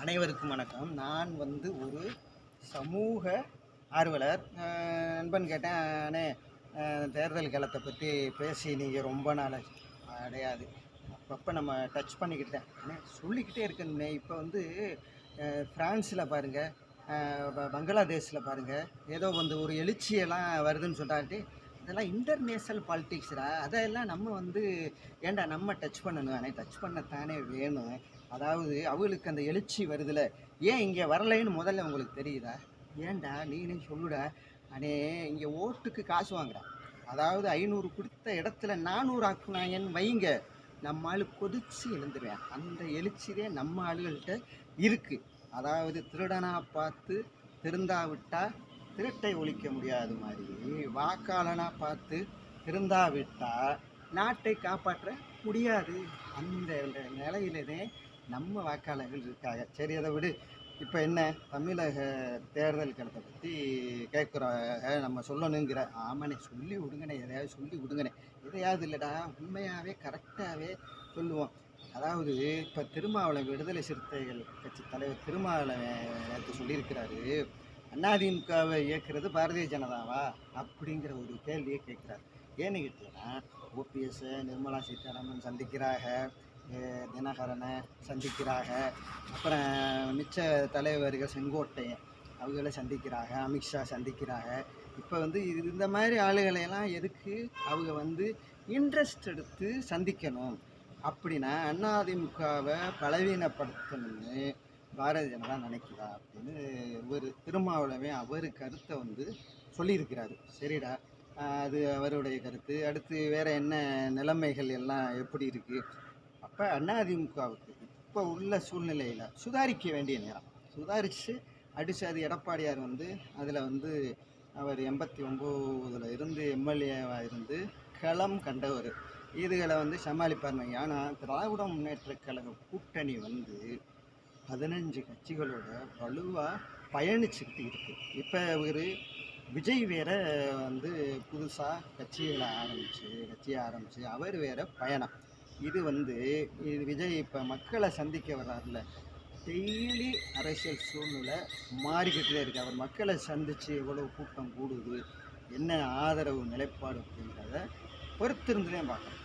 அனைவருக்கும் வணக்கம். நான் ஒரு சமூக ஆர்வலர். நண்பன் கேட்டேன், அண்ணே தேர்தல் காலத்தை பற்றி பேசி நீங்கள் ரொம்ப நாள் கிடையாது, அப்பப்போ நம்ம டச் பண்ணிக்கிட்டேன் அண்ணே சொல்லிக்கிட்டே இருக்கேன்னே. இப்போ ஃப்ரான்ஸில் பாருங்கள், பங்களாதேஷில் பாருங்கள், ஏதோ ஒரு எழுச்சியெல்லாம் வருதுன்னு சொன்னாட்டி அதெல்லாம் இன்டர்நேஷ்னல் பாலிட்டிக்ஸ்டா. அதெல்லாம் நம்ம ஏன்டா நம்ம டச் பண்ணணும்? அண்ணே டச் பண்ணத்தானே வேணும். அதாவது அவங்களுக்கு அந்த எழுச்சி வருதுல, ஏன் இங்கே வரலைன்னு முதல்ல உங்களுக்கு தெரியுதா? ஏன்டா நீனே சொல்லுடா. அண்ணே இங்கே ஓட்டுக்கு காசு வாங்குறான். அதாவது 500 கொடுத்த இடத்துல 400 ஆக்குனாங்கன்னு வைங்க, நம்ம ஆளு கொதிச்சு எழுந்துருவேன். அந்த எழுச்சியே நம்ம ஆளுகள்கிட்ட இருக்குது. அதாவது திருடனா பார்த்து திருந்தாவிட்டா திருட்டை ஒழிக்க முடியாது மாதிரி, வாக்காளனா பார்த்து திருந்தாவிட்டா நாட்டை காப்பாற்ற முடியாது. அந்த நிலையிலே நம்ம வாக்காளர்கள் இருக்காங்க. சரி, அதை விடு. இப்போ என்ன, தமிழக தேர்தல் கணத்தை பற்றி கேட்குறாங்க, நம்ம சொல்லணுங்கிற. ஆமாண்ணே சொல்லி விடுங்கண்ணே, எதையாவது சொல்லி விடுங்கண்ணே. எதையாவது இல்லைடா, உண்மையாகவே கரெக்டாகவே சொல்லுவோம். அதாவது இப்போ திருமாவளவன், விடுதலை சிறுத்தைகள் கட்சி தலைவர் திருமாவளவன் நேற்று சொல்லியிருக்கிறாரு, அதிமுகவை இயக்குறது பாரதிய ஜனதாவா அப்படிங்கிற ஒரு கேள்வியை கேட்குறாரு. ஏன்னு கேட்டீங்கன்னா, ஓபிஎஸ் நிர்மலா சீதாராமன் சந்திக்கிறாங்க, தினகரனை சந்திக்கிறாங்க, அப்புறம் மிச்ச தலைவர்கள் செங்கோட்டையன் அவங்கள சந்திக்கிறாங்க, அமித்ஷா சந்திக்கிறாங்க. இப்போ இந்த மாதிரி ஆளுகளையெல்லாம் எதுக்கு அவங்க இன்ட்ரெஸ்ட் எடுத்து சந்திக்கணும்? அப்படின்னா அதிமுகவை பலவீனப்படுத்தணும்னு பாரதிய ஜனதா நினைக்குதா அப்படின்னு ஒரு திருமாவளவன் அவர் கருத்தை சொல்லியிருக்கிறாரு. சரிடா, அது அவருடைய கருத்து. அடுத்து வேறு என்ன நிலைமைகள் எல்லாம் எப்படி இருக்குது? அப்போ அதிமுகவுக்கு இப்போ உள்ள சூழ்நிலையில் சுதாரிக்க வேண்டிய நேரம். சுதாரித்து அடித்து அது எடப்பாடியார் அதில் அவர் 89 இருந்து எம்எல்ஏவாக இருந்து களம் கண்டவர். இதுகளை சமாளிப்பார். ஆனால் திராவிட முன்னேற்ற கழக கூட்டணி 15 கட்சிகளோட வலுவாக பயணிச்சுக்கிட்டு இருக்குது. இப்போ விஜய் வேற புதுசாக கட்சியை ஆரம்பித்து அவர் வேற பயணம். இது விஜய் இப்போ மக்களை சந்திக்க வர்றாருல, டெய்லி அரசியல் சூழ்நிலை மாறிக்கிட்டே இருக்குது. அவர் மக்களை சந்தித்து எவ்வளோ கூட்டம் கூடுது, என்ன ஆதரவு நிலைப்பாடு அப்படிங்கிறத பொறுத்திருந்து தான் பார்க்கணும்.